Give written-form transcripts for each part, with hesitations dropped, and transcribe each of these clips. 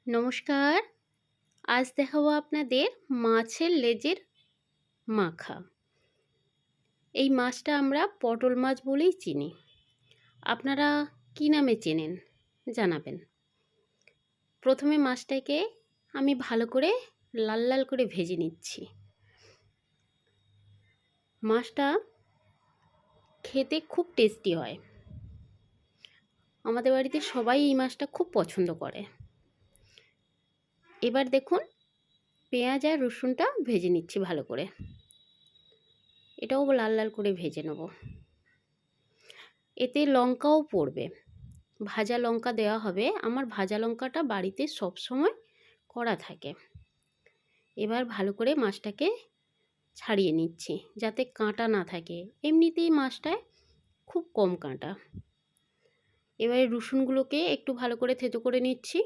নমস্কার। আজ দেখাবো আপনাদের মাছের লেজের মাখা। এই মাছটা আমরা পটল মাছ বলেই চিনি। আপনারা কী নামে চেনেন জানাবেন। প্রথমে মাছটাকে আমি ভালো করে লাল লাল করে ভেজে নিচ্ছি। মাছটা খেতে খুব টেস্টি হয়। আমাদের বাড়িতে সবাই এই মাছটা খুব পছন্দ করে। এবার দেখুন, পেঁয়াজ আর রসুনটা ভেজে নিচ্ছি ভালো করে। এটাও লাল লাল করে ভেজে নেব। এতে লঙ্কাও পড়বে, ভাজা লঙ্কা দেওয়া হবে। আমার ভাজা লঙ্কাটা বাড়িতে সব সময় করা থাকে। এবার ভালো করে মাছটাকে ছাড়িয়ে নিচ্ছি যাতে কাঁটা না থাকে। এমনিতেই মাছটায় খুব কম কাঁটা। এবারে রসুনগুলোকে একটু ভালো করে থেতো করে নিচ্ছি,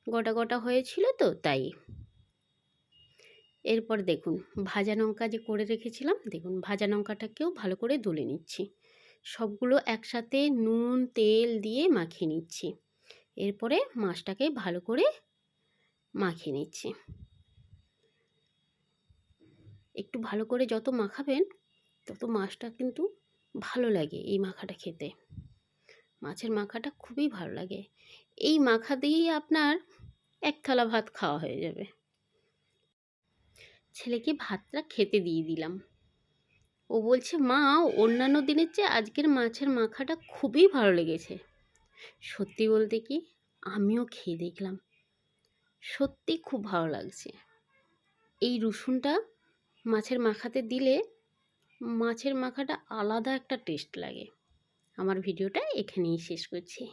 গোটা গোটা হয়েছিল তো তাই। এরপর দেখুন, ভাজা লঙ্কা যে করে রেখেছিলাম, দেখুন ভাজা লঙ্কাটাকেও ভালো করে ডলে নিচ্ছি। সবগুলো একসাথে নুন তেল দিয়ে মাখিয়ে নিচ্ছি। এরপরে মাছটাকে ভালো করে মাখিয়ে নিচ্ছি। একটু ভালো করে যত মাখাবেন তত মাছটা কিন্তু ভালো লাগে। এই মাখাটা খেতে, মাছের মাখাটা খুবই ভালো লাগে। এই মাখা দিয়েই আপনার এক থালা ভাত খাওয়া হয়ে যাবে। ছেলেকে ভাতটা খেতে দিয়ে দিলাম। ও বলছে, মা, অন্যান্য দিনের চেয়ে আজকের মাছের মাখাটা খুবই ভালো লেগেছে। সত্যি বলতে কি, আমিও খেয়ে দেখলাম, সত্যি খুব ভালো লাগছে। এই রসুনটা মাছের মাখাতে দিলে মাছের মাখাটা আলাদা একটা টেস্ট লাগে। আমার ভিডিওটা এখানেই শেষ করছি।